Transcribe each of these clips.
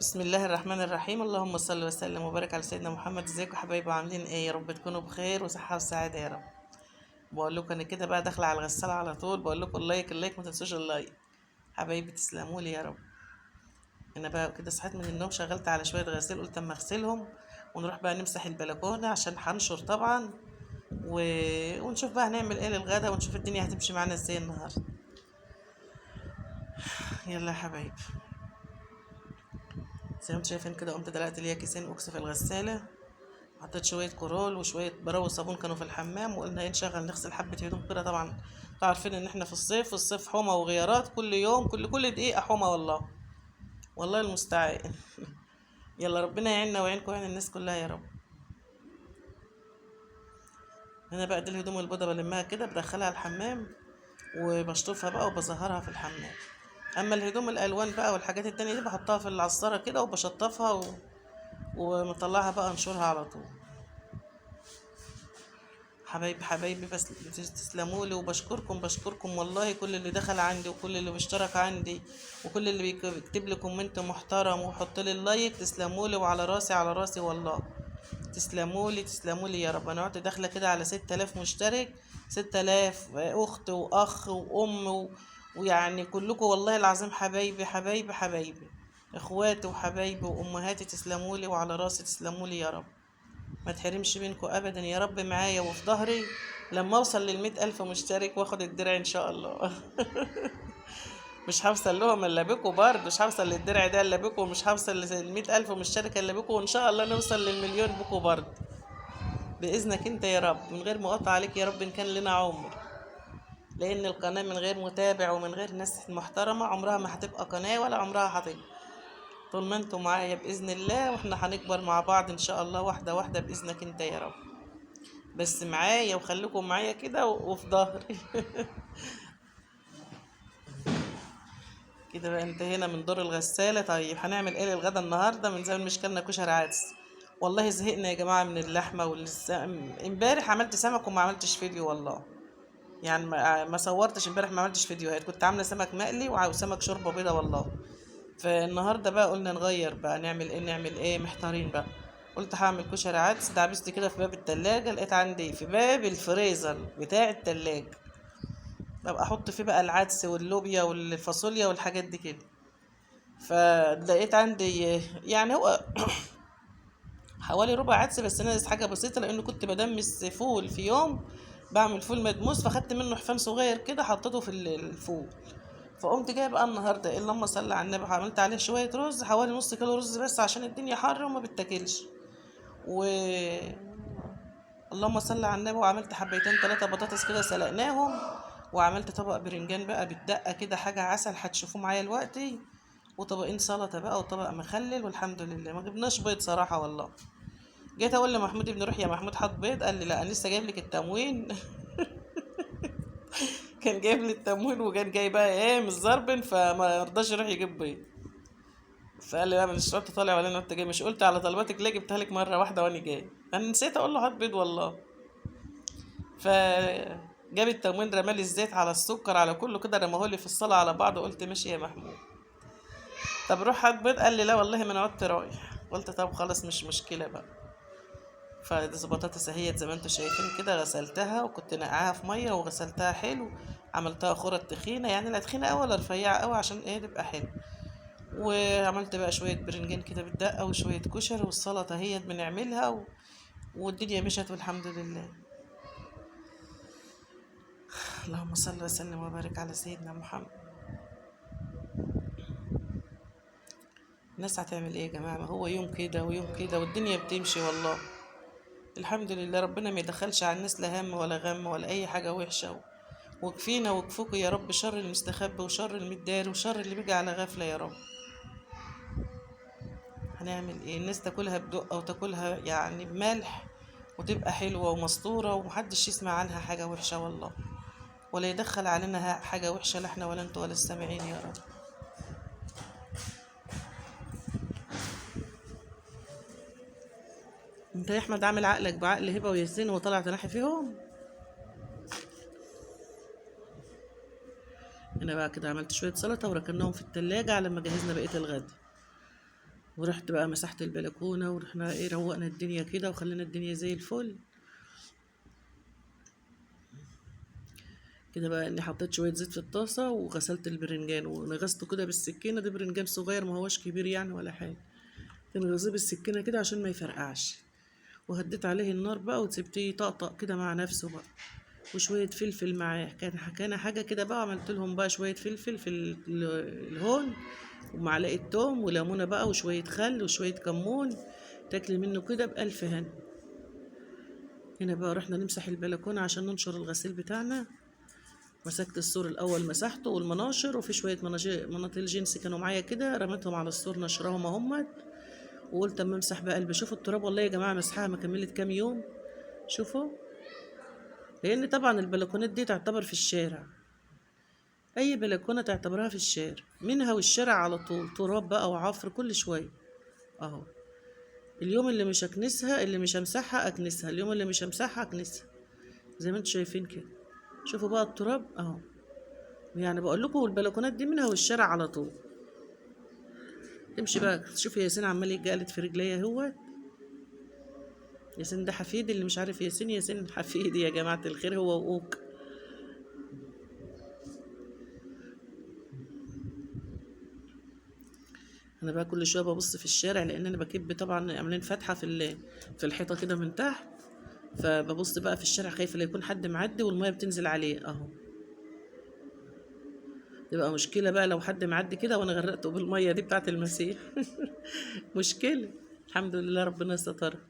بسم الله الرحمن الرحيم. اللهم صل وسلم وبارك على سيدنا محمد. ازيكم يا حبايبي؟ عاملين ايه؟ يا رب تكونوا بخير وصحه وسعاده يا رب. بقول لكم انا كده بقى داخله على الغساله على طول. بقول لكم اللايك اللايك، ما تنسوش اللايك حبايبي، تسلموا لي يا رب. انا بقى كده صحيت من النوم، شغلت على شويه غسيل، قلت اما اغسلهم ونروح بقى نمسح البلكونه عشان هنشر طبعا و... ونشوف بقى هنعمل ايه للغدا، ونشوف الدنيا هتمشي معانا ازاي النهارده. يلا يا حبايبي، زي ما انتم شايفين كده قمت دلقت ليا كيسين اوكس في الغساله، حطيت شوية كورول وشوية براوي صابون كانوا في الحمام، وقلنا ايه نشغل نغسل حبة هدوم كده. طبعا انتوا عارفين ان احنا في الصيف، والصيف حمى وغيارات كل يوم، كل دقيقة حمى والله. والله المستعان. يلا ربنا يعيننا ويعينكم ويعين الناس كلها يا رب. هنا بقى دي الهدوم البيضة بلمها كده بدخلها الحمام وبشطفها بقى وبظهرها في الحمام. اما الهدوم الالوان بقى والحاجات التانية دي بحطها في العصارة كده وبشطفها ومطلعها بقى انشرها على طول. حبايبي بس تسلموا لي، وبشكركم والله، كل اللي دخل عندي وكل اللي بيشترك عندي وكل اللي بيكتب لي كومنت محترم ويحط لي اللايك. تسلموا لي، وعلى راسي على راسي والله. تسلموا لي يا رب. انا قعدت داخله كده على 6000 مشترك، 6000 اخت واخ وام ويعني كلكم والله العظيم حبايبي اخواتي وحبايبي وامهاتي. تسلموا لي وعلى راسي، تسلموا لي يا رب. ما تحرمش منكم ابدا يا رب، معايا وفي ظهري لما اوصل ل100,000 مشترك واخد الدرع ان شاء الله. مش هوصل لهم الا بيكم برضه، مش هوصل للدرع ده الا بيكم، ومش هوصل ل100,000 مشترك الا بيكم، وان شاء الله نوصل للمليون بيكم برضه باذنك انت يا رب، من غير مقاطعه عليك يا رب ان كان لنا عمر. لان القناه من غير متابع ومن غير ناس محترمه عمرها ما هتبقى قناه، ولا عمرها هتكبر. طول ما انتم معايا باذن الله، واحنا هنكبر مع بعض ان شاء الله، واحده واحده باذنك انت يا رب. بس معايا وخليكم معايا كده وفي ظهري. كده بقى انتهينا من دور الغسالة. طيب هنعمل ايه للغدا النهاردة؟ من زمان مش كلنا كشري عدس. والله زهقنا يا جماعة من اللحمة امبارح عملت سمك وما عملتش فيديو والله. يعني ما صورتش امبارح، ما عملتش فيديوهات، كنت عاملة سمك مقلي وسمك شوربة بيضة والله. فالنهاردة بقى قلنا نغير بقى، نعمل ايه محتارين بقى. قلت هعمل كشري عدس. دعبست كده في باب التلاجة، لقيت عندي في باب الفريزر بتاع التلاجة ببقى احط فيه بقى العدس واللوبيا والفاصوليا والحاجات دي كده. فلقيت عندي يعني هو حوالي ربع عدس، بس انا حاجه بسيطه لانه كنت بدمس فول في يوم، بعمل فول مدموس، فخدت منه حفام صغير كده حطيته في الفول. فقمت جايه بقى النهارده ايه، اللهم صل على النبي، عملت عليه شويه رز، حوالي نص كيلو رز بس عشان الدنيا حر وما بتاكلش. و اللهم صل على النبي، وعملت حبيتين 3 بطاطس كده سلقناهم، وعملت طبق برنجان بقى بالدقة كده، حاجة عسل هتشوفوه معايا دلوقتي، وطبقين سلطة بقى وطبق مخلل، والحمد لله ما جبناش بيض صراحة والله. جيت اقول لمحمود ابن روح يا محمود حط بيض، قال لي لا انا لسه جايب لك التموين. كان جايب لي التموين وكان جاي بقى ايه متزربن، فما رضاش يروح يجيب بيض. فقال لي لا مش رحت طالع ولا انا، انت جاي مش قلت على طلباتك ليه؟ جبتها لك مره واحده وانا جاي، انا نسيت اقول له هات بيض والله. فجاب التموين، رمالي الزيت على السكر على كله كده، رماهولي في الصلاة على بعض، قلت ماشي يا محمود. طب روح هات بيض، قال لي لا والله ما انا عدت رايح. قلت طب خلاص مش مشكلة بقى. فدي بطاطس اهيت زي ما انتوا شايفين كده، غسلتها وكنت نقعها في مية وغسلتها حلو. عملتها خرط تخينة، يعني لا تخينة أوي ولا رفيعة أوي، عشان ايه تبقى حلو. وعملت بقى شوية برنجان كده بالدقة وشوية كشري، والسلطة اهيت بنعملها والدنيا مشت والحمد لله. اللهم صل وسلم وبارك على سيدنا محمد. الناس هتعمل ايه يا جماعة؟ ما هو يوم كده ويوم كده والدنيا بتمشي والله. الحمد لله، ربنا ما يدخلش على الناس لا هم ولا غم ولا اي حاجة وحشة. وكفينا وكفوكوا يا رب شر المستخبي وشر المداري وشر اللي بيجي على غفلة يا رب. هنعمل ايه؟ الناس تاكلها بدقة وتاكلها يعني بملح، وتبقى حلوة ومسطورة ومحدش يسمع عنها حاجة وحشة والله، ولا يدخل علينا حاجة وحشة، لا احنا ولا انتوا ولا السامعين يا رب. انت يا احمد عامل عقلك بعقل هبه وياسين وطلع تنحي فيهم. انا بقى كده عملت شويه سلطه وركناهم في التلاجة على ما جهزنا بقيه الغدا. ورحت بقى مسحت البلكونة، ورحنا ايه روقنا الدنيا كده وخلينا الدنيا زي الفل كده. بقى اني حطيت شوية زيت في الطاسة وغسلت البرنجان ونغسته كده بالسكينة، ده برنجان صغير ما هوش كبير يعني ولا حاجة، تنغزيه بالسكينة كده عشان ما يفرقعش. وهديت عليه النار بقى وسبتيه يطقطق كده مع نفسه بقى، وشوية فلفل معاه، كان حاجة كده بقى. عملت لهم بقى شوية فلفل في الهون، ومعلقة توم وليمونة بقى وشوية خل وشوية كمون، تاكلي منه كده بألف هنا. هنا بقى رحنا نمسح البلكونة عشان ننشر الغسيل بتاعنا. مسكت السور الأول مسحته والمناشر، وفي شوية مناطيل جينز كانوا معايا كده رميتهم على السور نشرهم اهمت. وقلت اما امسح بقى قلبي. شوفوا التراب والله يا جماعة مسحها ما كملت كام يوم. شوفوا، لأن طبعا البلكونات دي تعتبر في الشارع، أي بلكونة تعتبرها في الشارع، منها والشارع على طول تراب بقى وعفر كل شوية اهو. اليوم اللي مش هكنسها، اللي مش همسحها اكنسها، اليوم اللي مش همسحها اكنسها، زي ما انتم شايفين كده. شوفوا بقى التراب اهو، يعني بقول لكم البلكونات دي منها والشارع على طول. تمشي بقى شوفي ياسين عمال يتجلد في رجليا هو. ياسين ده حفيدي، اللي مش عارف ياسين، ياسين حفيدي يا جماعة الخير، هو وأوك. انا بقى كل شويه ببص في الشارع، لان انا بكب طبعا عاملين فتحه في الحيطه كده من تحت، فببص بقى في الشارع خايفه لا يكون حد معدي والميه بتنزل عليه اهو. تبقى مشكله بقى لو حد معدي كده وانا غرقته بالميه دي بتاعه المسيح. مشكله. الحمد لله ربنا سترها،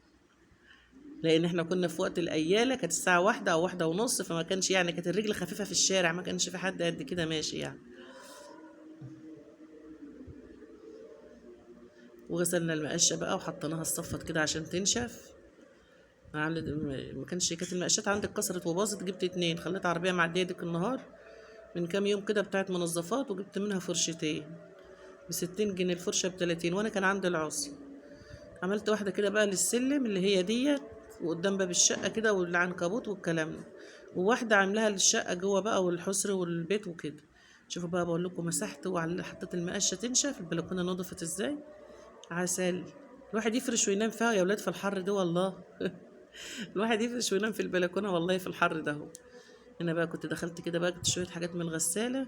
لان احنا كنا في وقت الاياله، كانت الساعه 1 او 1:30، فما كانش يعني، كانت الرجل خفيفه في الشارع، ما كانش في حد قد كده ماشي يعني. وغسلنا المقشه بقى وحطيناها الصفت كده عشان تنشف. ما كانش، كانت المقشات عندي اتكسرت وباظت، جبت 2، خليت عربيه معديه ديك النهار من كام يوم كده بتاعت منظفات، وجبت منها فرشتين ب60 جنيه، الفرشه ب30، وانا كان عندي العصي. عملت واحده كده بقى للسلم اللي هي ديت، وقدام باب الشقه كده والعنكبوت والكلام ده، وواحده عاملاها للشقه جوه بقى والحسر والبيت وكده. شوفوا بقى بقول لكم مسحت حطيت المقشه تنشف، البلكونه نضفت ازاي. عسل. الواحد يفرش وينام فيها يا ولاد في الحر ده والله. الواحد يفرش وينام في البلكونه والله في الحر ده اهو. هنا بقى كنت دخلت كده بقى، جبت شويه حاجات من الغساله،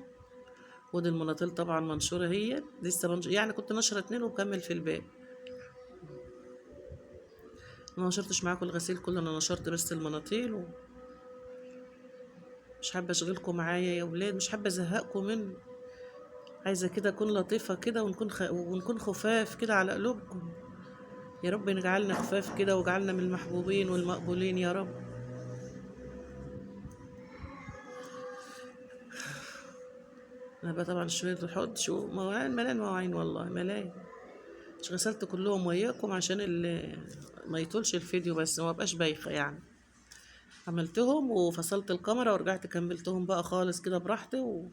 ودي المناطيل طبعا منشوره، هي لسه يعني كنت نشره 2 ومكمل في الباقي. ما نشرتش معاكم الغسيل كله، انا نشرت بس المناطيل مش حابه اشغلكم معايا يا ولاد، مش حابه ازهقكم منه، عايزه كده اكون لطيفه كده، ونكون خفاف كده على قلوبكم. يا رب نجعلنا خفاف كده، وجعلنا من المحبوبين والمقبولين يا رب. انا بقى طبعا شويه الحوض، شو مواعين ملايين، مواعين والله ملايين، مش غسلت كلهم وياكم عشان اللي ما يطولش الفيديو، بس ما بقاش بايخه يعني. عملتهم وفصلت الكاميرا ورجعت كملتهم بقى خالص كده براحتي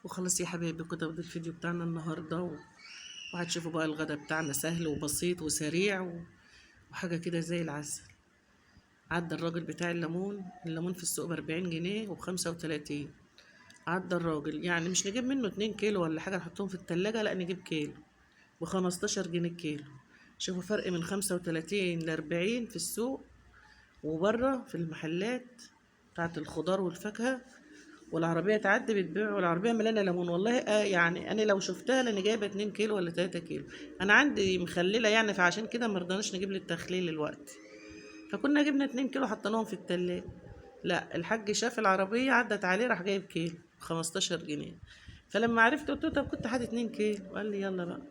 وخلاص يا حبايبي. كده ده الفيديو بتاعنا النهارده وهتشوفوا بقى الغدا بتاعنا سهل وبسيط وسريع وحاجه كده زي العسل. عدى الراجل بتاع الليمون في السوق ب40 جنيه وب35. عدى الراجل، يعني مش نجيب منه 2 كيلو ولا حاجه نحطهم في التلاجة، لا نجيب كيلو ب15 جنيه الكيلو. شوفوا فرق من 35 ل40 في السوق وبره في المحلات بتاعت الخضار والفاكهة. والعربية تعدي بتبيع، والعربية مليانة ليمون والله. يعني أنا لو شفتها لأني جايبة 2 كيلو ولا 3 كيلو. أنا عندي مخللة يعني، فعشان كده مرضناش نجيب للتخليل الوقت، فكنا جبنا 2 كيلو حطيناهم في التلاجة. لا الحاج شاف العربية عدت عليه راح جايب كيلو ب15 جنيه. فلما عرفت قلت له طب كنت حاطط 2 كيلو، قال لي يلا بقى.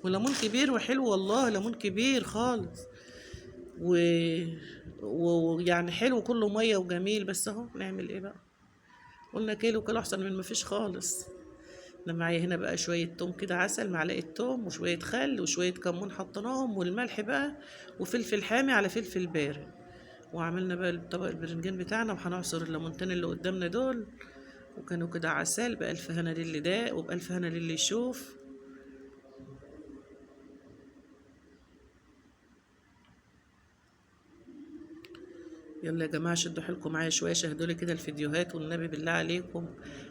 وليمون كبير وحلو والله، ليمون كبير خالص و... ويعني حلو كله ميه وجميل، بس اهو نعمل ايه بقى، قلنا كيلو كيلو احسن من ما فيش خالص. انا معايا هنا بقى شويه توم كده عسل، معلقه توم وشويه خل وشويه كمون حطيناهم، والملح بقى، وفلفل حامي على فلفل بارد. وعملنا بقى طبق البرنجان بتاعنا، وهنعصر الليمونتين اللي قدامنا دول، وكانوا كده عسل. بألف هنا للي داق وبألف هنا للي يشوف. يلا يا جماعة شدوا حيلكم معايا شوية، شاهدوا لي كده الفيديوهات والنبي بالله عليكم.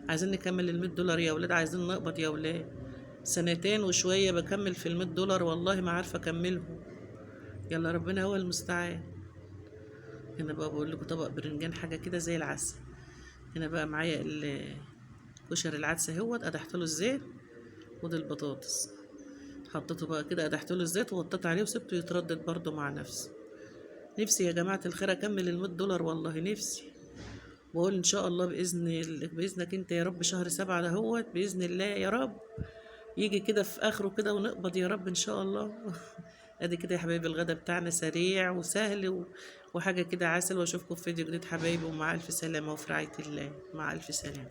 عايزين نكمل ال100 دولار يا ولاد، عايزين نقبض يا ولاد. سنتين وشوية بكمل في ال100 دولار، والله ما عارفة أكملهم. يلا ربنا هو المستعان. هنا بقى بقول لكم طبق برنجان حاجة كده زي العسل. هنا بقى معايا كشري العدس اهوت، قدحت له الزيت. ودي البطاطس حطيته بقى كده، قدحت له الزيت وغطيت عليه وسبته يتردد برضه مع نفسه. نفسي يا جماعة الخير أكمل ال100 دولار، والله نفسي. بقول إن شاء الله بإذنك أنت يا رب، شهر 7 دهوت بإذن الله يا رب يجي كده في آخره كده ونقبض يا رب إن شاء الله. أدي كده يا حبايبي الغدا بتاعنا سريع وسهل وحاجة كده عسل. وأشوفكم في فيديو جديد حبايبي، ومع ألف سلامة وفي رعاية الله، مع ألف سلامة.